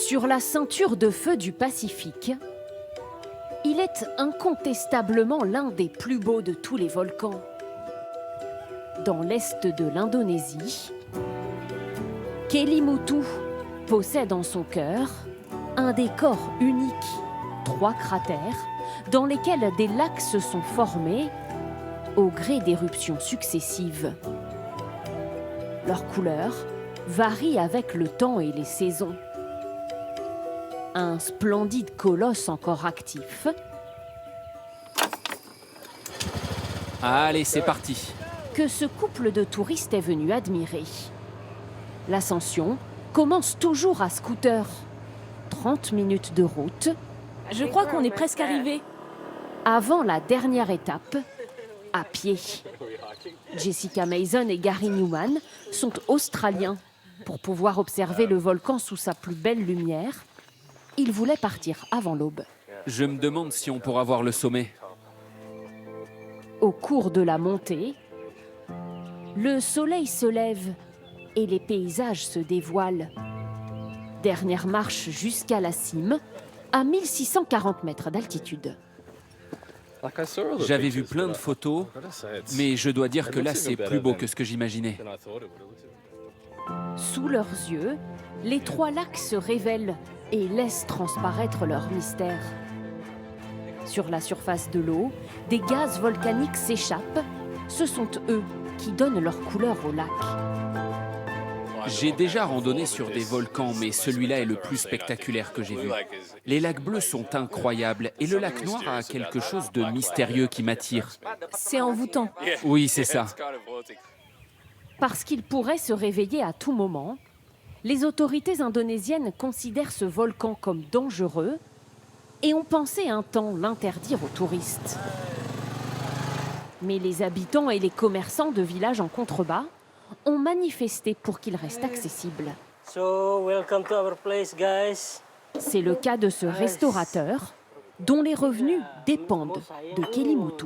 Sur la ceinture de feu du Pacifique, il est incontestablement l'un des plus beaux de tous les volcans. Dans l'est de l'Indonésie, Kelimutu possède en son cœur un décor unique, 3 cratères dans lesquels des lacs se sont formés au gré d'éruptions successives. Leur couleur varie avec le temps et les saisons. Un splendide colosse encore actif. Allez, c'est parti. Que ce couple de touristes est venu admirer. L'ascension commence toujours à scooter. 30 minutes de route. Je crois qu'on est presque arrivé. Avant la dernière étape, à pied. Jessica Mason et Gary Newman sont australiens. Pour pouvoir observer le volcan sous sa plus belle lumière, ils voulaient partir avant l'aube. Je me demande si on pourra voir le sommet. Au cours de la montée, le soleil se lève et les paysages se dévoilent. Dernière marche jusqu'à la cime, à 1640 mètres d'altitude. J'avais vu plein de photos, mais je dois dire que là, c'est plus beau que ce que j'imaginais. Sous leurs yeux, les 3 lacs se révèlent et laissent transparaître leur mystère. Sur la surface de l'eau, des gaz volcaniques s'échappent. Ce sont eux qui donnent leur couleur au lac. J'ai déjà randonné sur des volcans, mais celui-là est le plus spectaculaire que j'ai vu. Les lacs bleus sont incroyables et le lac noir a quelque chose de mystérieux qui m'attire. C'est envoûtant. Oui, c'est ça. Parce qu'il pourrait se réveiller à tout moment, les autorités indonésiennes considèrent ce volcan comme dangereux et ont pensé un temps l'interdire aux touristes. Mais les habitants et les commerçants de villages en contrebas ont manifesté pour qu'il reste accessible. Welcome to our place, guys. C'est le cas de ce restaurateur dont les revenus dépendent de Kelimutu.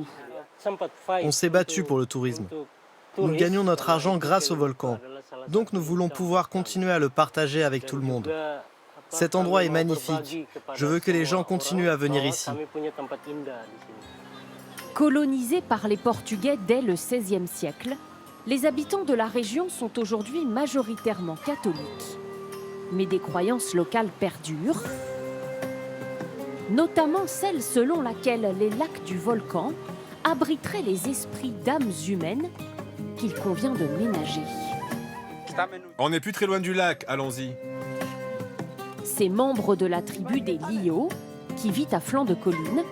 On s'est battu pour le tourisme. Nous gagnons notre argent grâce au volcan. Donc nous voulons pouvoir continuer à le partager avec tout le monde. Cet endroit est magnifique. Je veux que les gens continuent à venir ici. Colonisés par les Portugais dès le XVIe siècle, les habitants de la région sont aujourd'hui majoritairement catholiques. Mais des croyances locales perdurent, notamment celle selon laquelle les lacs du volcan abriteraient les esprits d'âmes humaines qu'il convient de ménager. On n'est plus très loin du lac, allons-y. Ces membres de la tribu des Lio, qui vit à flanc de colline,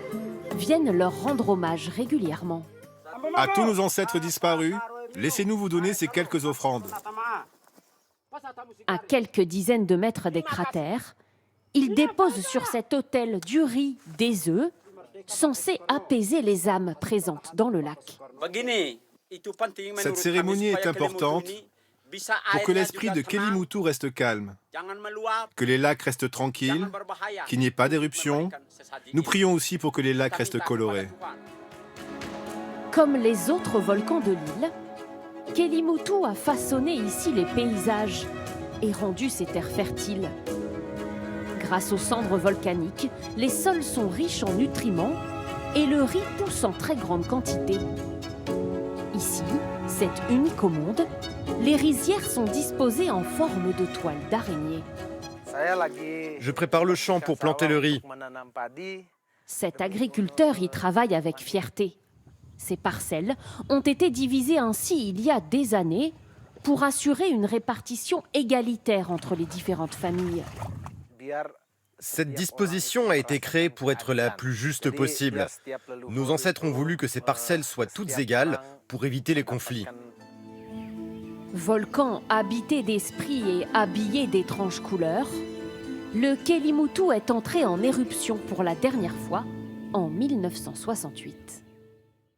viennent leur rendre hommage régulièrement. À tous nos ancêtres disparus, laissez-nous vous donner ces quelques offrandes. À quelques dizaines de mètres des cratères, ils déposent sur cet autel du riz, des œufs, censés apaiser les âmes présentes dans le lac. Cette cérémonie est importante pour que l'esprit de Kelimutu reste calme, que les lacs restent tranquilles, qu'il n'y ait pas d'éruption. Nous prions aussi pour que les lacs restent colorés. Comme les autres volcans de l'île, Kelimutu a façonné ici les paysages et rendu ces terres fertiles. Grâce aux cendres volcaniques, les sols sont riches en nutriments et le riz pousse en très grande quantité. Ici, cette unique au monde, les rizières sont disposées en forme de toile d'araignée. Je prépare le champ pour planter le riz. Cet agriculteur y travaille avec fierté. Ces parcelles ont été divisées ainsi il y a des années pour assurer une répartition égalitaire entre les différentes familles. Cette disposition a été créée pour être la plus juste possible. Nos ancêtres ont voulu que ces parcelles soient toutes égales pour éviter les conflits. Volcan habité d'esprits et habillé d'étranges couleurs, le Kelimutu est entré en éruption pour la dernière fois en 1968.